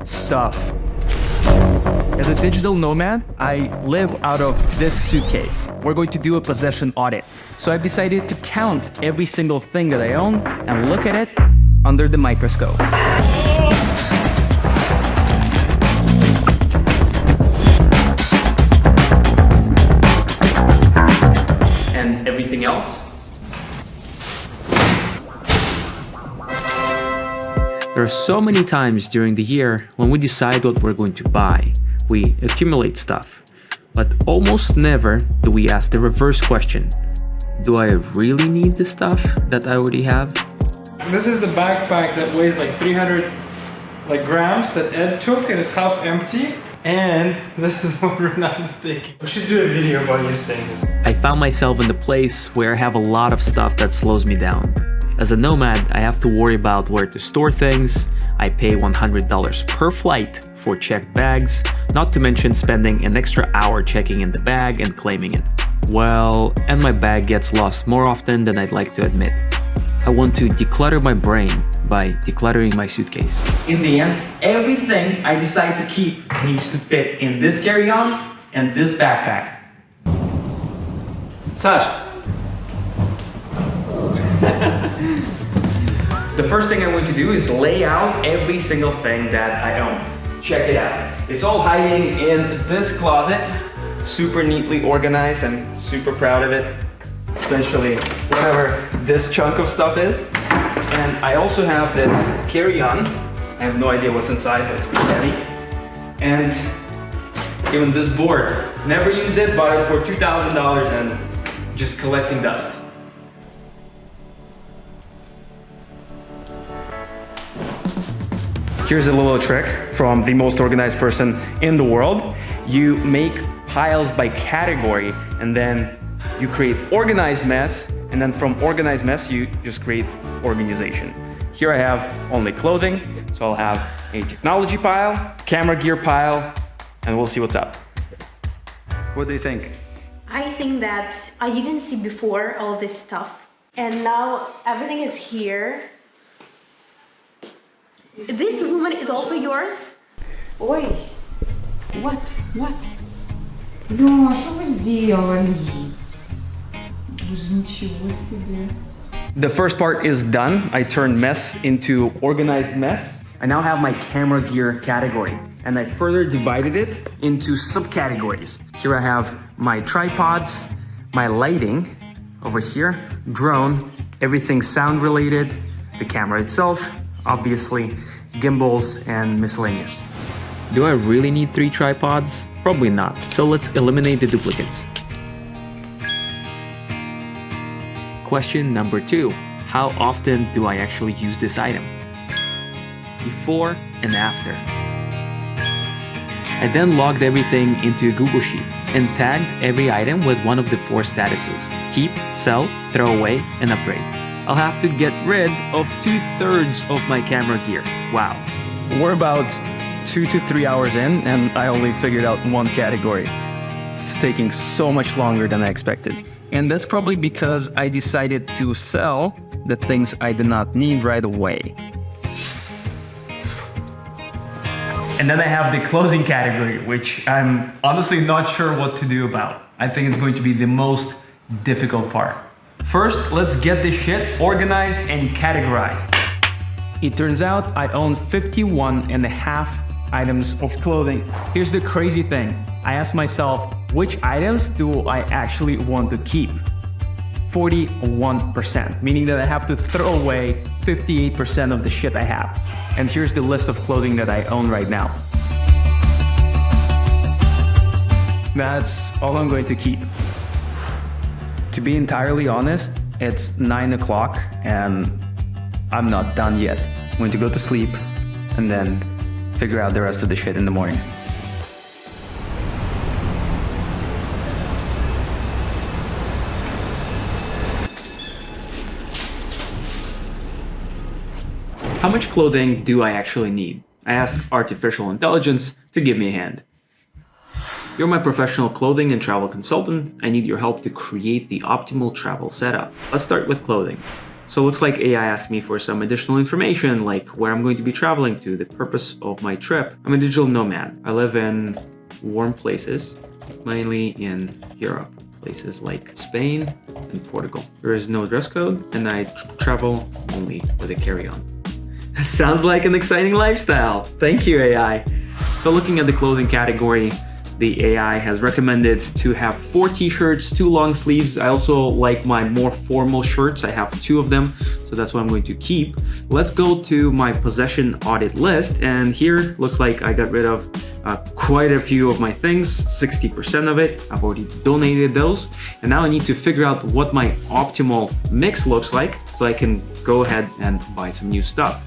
stuff. As a digital nomad, I live out of this suitcase. We're going to do a possession audit. So I've decided to count every single thing that I own and look at it under the microscope. And everything else? There are so many times during the year when we decide what we're going to buy. We accumulate stuff, but almost never do we ask the reverse question. Do I really need the stuff that I already have? This is the backpack that weighs like 300 grams that Ed took and it's half empty. And this is what Renan is taking. We should do a video about you saying this. I found myself in the place where I have a lot of stuff that slows me down. As a nomad, I have to worry about where to store things. I pay $100 per flight for checked bags, not to mention spending an extra hour checking in the bag and claiming it. Well, and my bag gets lost more often than I'd like to admit. I want to declutter my brain by decluttering my suitcase. In the end, everything I decide to keep needs to fit in this carry-on and this backpack. Sash. The first thing I'm going to do is lay out every single thing that I own. Check it out. It's all hiding in this closet. Super neatly organized. I'm super proud of it. Especially whatever this chunk of stuff is. And I also have this carry-on. I have no idea what's inside, but it's pretty heavy. And even this board. Never used it, bought it for $2,000 and just collecting dust. Here's a little trick from the most organized person in the world. You make piles by category and then you create organized mess, and then from organized mess you just create organization. Here I have only clothing, so I'll have a technology pile, camera gear pile, and we'll see what's up. What do you think? I think that I didn't see before all of this stuff, and now everything is here. This woman is also yours? Ой, what? Ну, а что вы сделали? Боже, ничего себе. The first part is done. I turned mess into organized mess. I now have my camera gear category, and I further divided it into subcategories. Here I have my tripods, my lighting over here, drone, everything sound related, the camera itself, obviously, gimbals and miscellaneous. Do I really need 3 tripods? Probably not, so let's eliminate the duplicates. Question number 2. How often do I actually use this item? Before and after. I then logged everything into a Google Sheet and tagged every item with one of the 4 statuses: keep, sell, throw away, and upgrade. I'll have to get rid of 2/3 of my camera gear. Wow. We're about 2 to 3 hours in, and I only figured out one category. It's taking so much longer than I expected. And that's probably because I decided to sell the things I did not need right away. And then I have the clothing category, which I'm honestly not sure what to do about. I think it's going to be the most difficult part. First, let's get this shit organized and categorized. It turns out I own 51 and a half items of clothing. Here's the crazy thing. I asked myself, which items do I actually want to keep? 41%, meaning that I have to throw away 58% of the shit I have. And here's the list of clothing that I own right now. That's all I'm going to keep. To be entirely honest, it's 9 o'clock and I'm not done yet. I'm going to go to sleep and then figure out the rest of the shit in the morning. How much clothing do I actually need? I asked artificial intelligence to give me a hand. You're my professional clothing and travel consultant. I need your help to create the optimal travel setup. Let's start with clothing. So it looks like AI asked me for some additional information, like where I'm going to be traveling to, the purpose of my trip. I'm a digital nomad. I live in warm places, mainly in Europe. Places like Spain and Portugal. There is no dress code, and I travel only with a carry-on. Sounds like an exciting lifestyle. Thank you, AI. So looking at the clothing category, the AI has recommended to have 4 t-shirts, 2 long sleeves. I also like my more formal shirts. I have 2 of them, so that's what I'm going to keep. Let's go to my possession audit list, and here looks like I got rid of quite a few of my things, 60% of it. I've already donated those, and now I need to figure out what my optimal mix looks like so I can go ahead and buy some new stuff.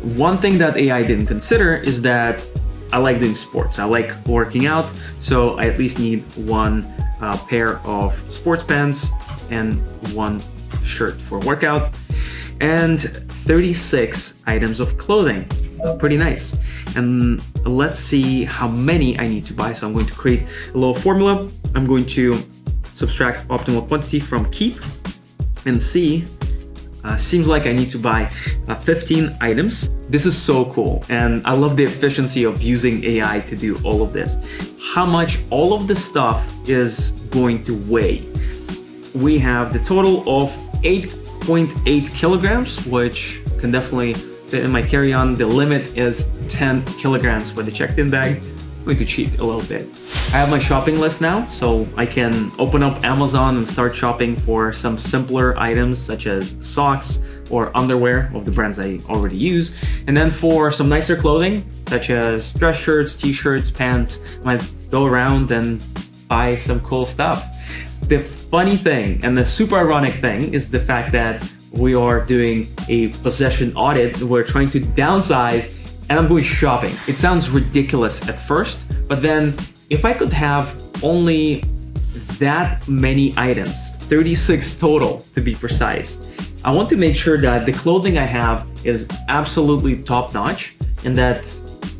One thing that AI didn't consider is that I like doing sports. I like working out, so I at least need 1 pair of sports pants and 1 shirt for workout, and 36 items of clothing. Pretty nice. And let's see how many I need to buy. So I'm going to create a little formula. I'm going to subtract optimal quantity from keep and see. Seems like I need to buy 15 items. This is so cool, and I love the efficiency of using AI to do all of this. How much all of this stuff is going to weigh? We have the total of 8.8 kilograms, which can definitely fit in my carry-on. The limit is 10 kilograms for the checked-in bag. I'm going to cheat a little bit. I have my shopping list now, so I can open up Amazon and start shopping for some simpler items such as socks or underwear of the brands I already use. And then for some nicer clothing, such as dress shirts, t-shirts, pants, I might go around and buy some cool stuff. The funny thing and the super ironic thing is the fact that we are doing a possession audit. We're trying to downsize, and I'm going shopping. It sounds ridiculous at first, but then if I could have only that many items, 36 total to be precise, I want to make sure that the clothing I have is absolutely top-notch and that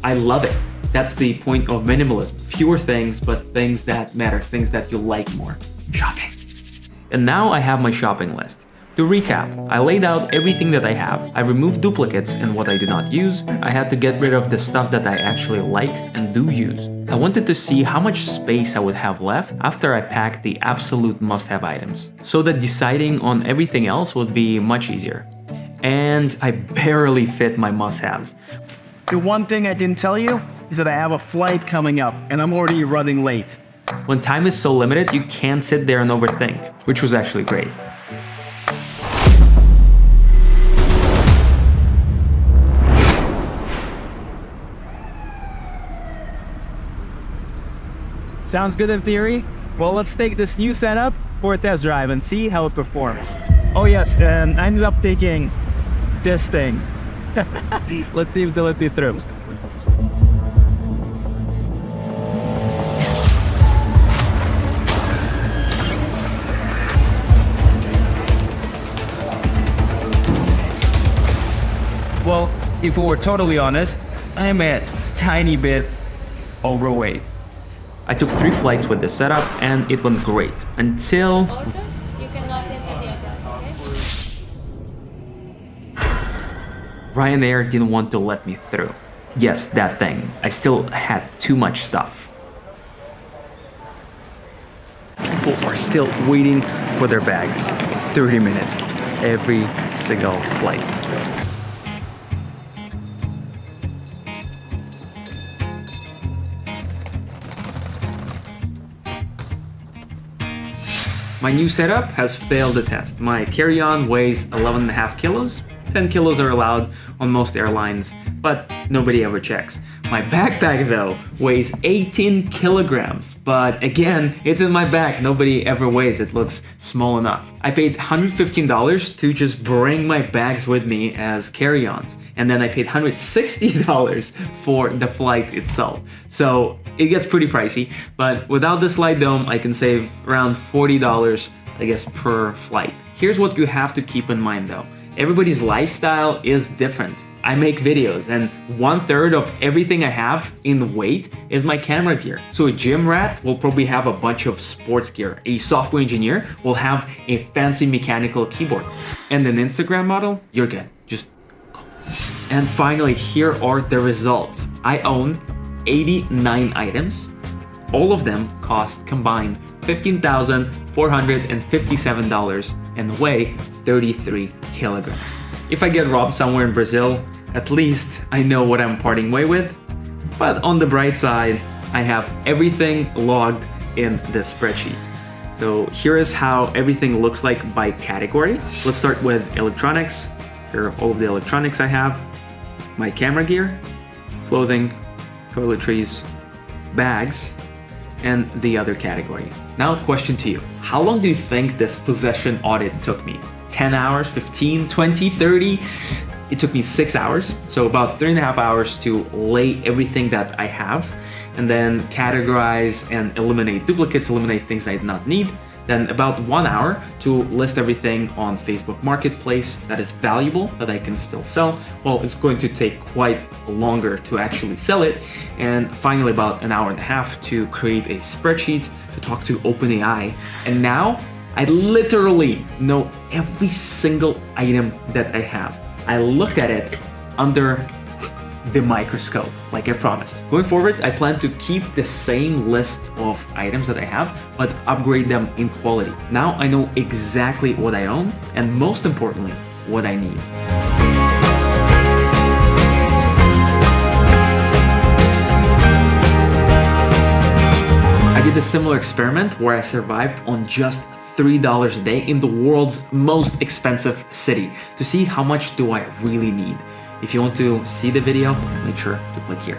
I love it. That's the point of minimalism. Fewer things, but things that matter, things that you like more. Shopping. And now I have my shopping list. To recap, I laid out everything that I have. I removed duplicates and what I did not use. I had to get rid of the stuff that I actually like and do use. I wanted to see how much space I would have left after I packed the absolute must-have items, so that deciding on everything else would be much easier. And I barely fit my must-haves. The one thing I didn't tell you is that I have a flight coming up and I'm already running late. When time is so limited, you can't sit there and overthink, which was actually great. Sounds good in theory? Well, let's take this new setup for a test drive and see how it performs. Oh yes, and I ended up taking this thing. Let's see if they'll let me through. Well, if we were totally honest, I'm a tiny bit overweight. I took 3 flights with this setup and it went great until Orders, you cannot enter the account, okay? Ryanair didn't want to let me through. Yes, that thing. I still had too much stuff. People are still waiting for their bags. 30 minutes every single flight. My new setup has failed the test. My carry-on weighs 11.5 kilos. 10 kilos are allowed on most airlines, but nobody ever checks. My backpack though weighs 18 kilograms, but again, it's in my bag. Nobody ever weighs it, looks small enough. I paid $115 to just bring my bags with me as carry-ons, and then I paid $160 for the flight itself. So it gets pretty pricey, but without the slide dome, I can save around $40, I guess, per flight. Here's what you have to keep in mind though. Everybody's lifestyle is different. I make videos, and 1/3 of everything I have in weight is my camera gear. So a gym rat will probably have a bunch of sports gear. A software engineer will have a fancy mechanical keyboard. And an Instagram model, you're good. Just go. And finally, here are the results. I own 89 items. All of them cost combined $15,457 and weigh 33 kilograms. If I get robbed somewhere in Brazil, at least I know what I'm parting way with. But on the bright side, I have everything logged in this spreadsheet. So here is how everything looks like by category. Let's start with electronics. Here are all of the electronics I have. My camera gear, clothing, toiletries, bags, and the other category. Now, question to you. How long do you think this possession audit took me? 10 hours, 15, 20, 30? It took me 6 hours. So about 3.5 hours to lay everything that I have and then categorize and eliminate duplicates, eliminate things I did not need. Then about 1 hour to list everything on Facebook Marketplace that is valuable, that I can still sell. Well, it's going to take quite longer to actually sell it. And finally, about 1.5 hours to create a spreadsheet, to talk to OpenAI. And now I literally know every single item that I have. I looked at it under the microscope, like I promised. Going forward, I plan to keep the same list of items that I have, but upgrade them in quality. Now I know exactly what I own, and most importantly, what I need. I did a similar experiment where I survived on just $3 a day in the world's most expensive city to see how much do I really need. If you want to see the video, make sure to click here.